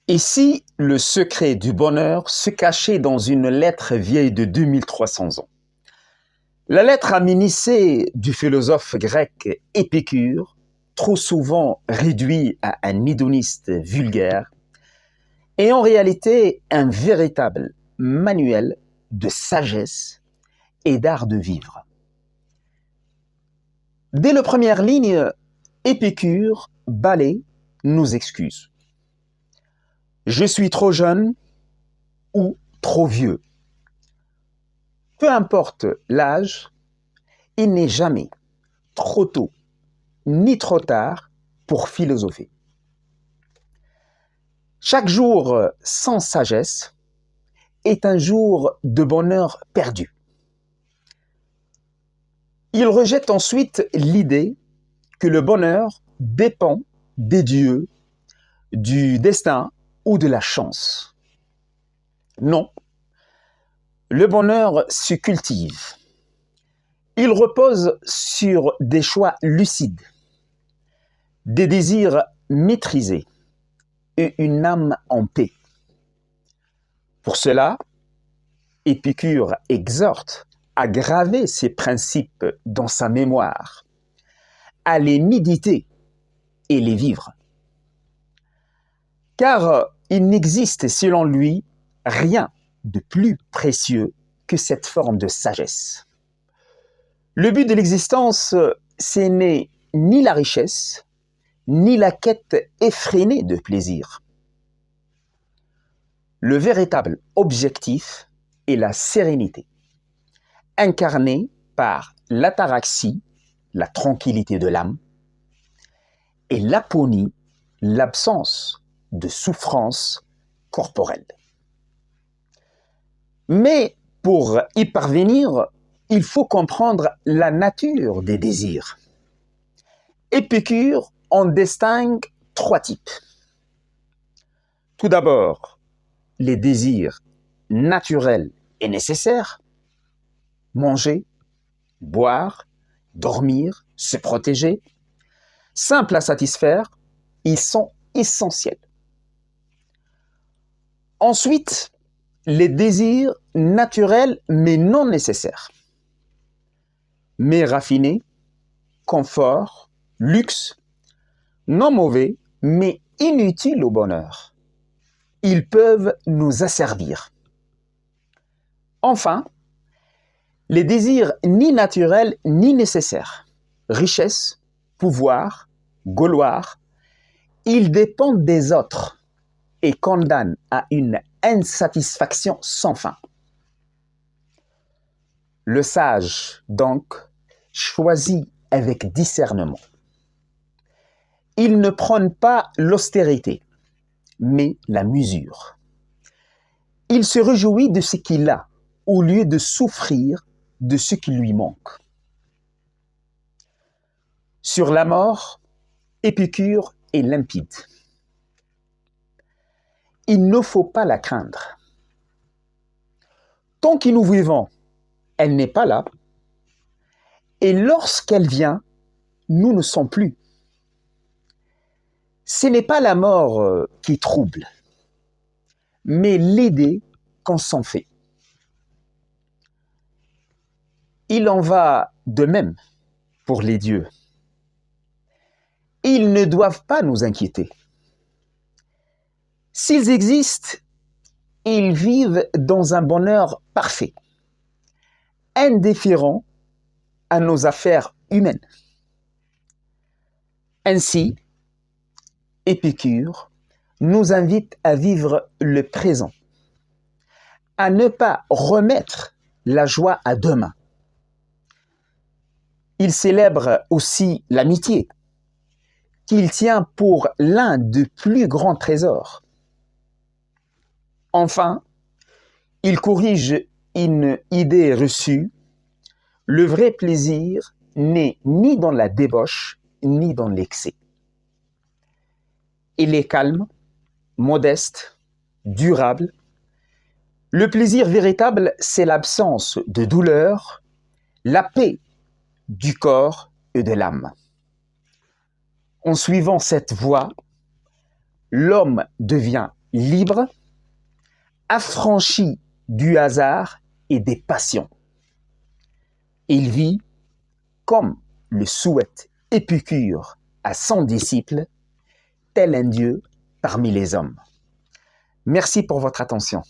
Et si le secret du bonheur se cachait dans une lettre vieille de 2300 ans? La lettre aminicée du philosophe grec Épicure, trop souvent réduit à un hédoniste vulgaire, est en réalité un véritable manuel de sagesse et d'art de vivre. Dès les premières lignes, Épicure balaie nos excuses. Je suis trop jeune ou trop vieux. Peu importe l'âge, il n'est jamais trop tôt ni trop tard pour philosopher. Chaque jour sans sagesse est un jour de bonheur perdu. Il rejette ensuite l'idée que le bonheur dépend des dieux, du destin ou de la chance. Non, le bonheur se cultive. Il repose sur des choix lucides, des désirs maîtrisés et une âme en paix. Pour cela, Épicure exhorte à graver ces principes dans sa mémoire, à les méditer et les vivre. Car il n'existe selon lui rien de plus précieux que cette forme de sagesse. Le but de l'existence, ce n'est ni la richesse, ni la quête effrénée de plaisir. Le véritable objectif est la sérénité, incarnée par l'ataraxie, la tranquillité de l'âme, et l'aponie, l'absence de souffrance corporelle. Mais pour y parvenir, il faut comprendre la nature des désirs. Épicure en distingue 3 types. Tout d'abord, les désirs naturels et nécessaires, manger, boire, dormir, se protéger, simples à satisfaire, ils sont essentiels. Ensuite, les désirs naturels mais non nécessaires. Mais raffinés, confort, luxe, non mauvais, mais inutiles au bonheur. Ils peuvent nous asservir. Enfin, les désirs ni naturels ni nécessaires, richesse, pouvoir, gloire, ils dépendent des autres et condamnent à une insatisfaction sans fin. Le sage, donc, choisit avec discernement. Il ne prône pas l'austérité, mais la mesure. Il se réjouit de ce qu'il a, au lieu de souffrir de ce qui lui manque. Sur la mort, Épicure est limpide. Il ne faut pas la craindre. Tant que nous vivons, elle n'est pas là. Et lorsqu'elle vient, nous ne sommes plus. Ce n'est pas la mort qui trouble, mais l'idée qu'on s'en fait. Il en va de même pour les dieux. Ils ne doivent pas nous inquiéter. S'ils existent, ils vivent dans un bonheur parfait, indifférent à nos affaires humaines. Ainsi, Épicure nous invite à vivre le présent, à ne pas remettre la joie à demain. Il célèbre aussi l'amitié, qu'il tient pour l'un des plus grands trésors. Enfin, il corrige une idée reçue. Le vrai plaisir n'est ni dans la débauche, ni dans l'excès. Il est calme, modeste, durable. Le plaisir véritable, c'est l'absence de douleur, la paix du corps et de l'âme. En suivant cette voie, l'homme devient libre, affranchi du hasard et des passions. Il vit, comme le souhaite Épicure à son disciple, tel un Dieu parmi les hommes. Merci pour votre attention.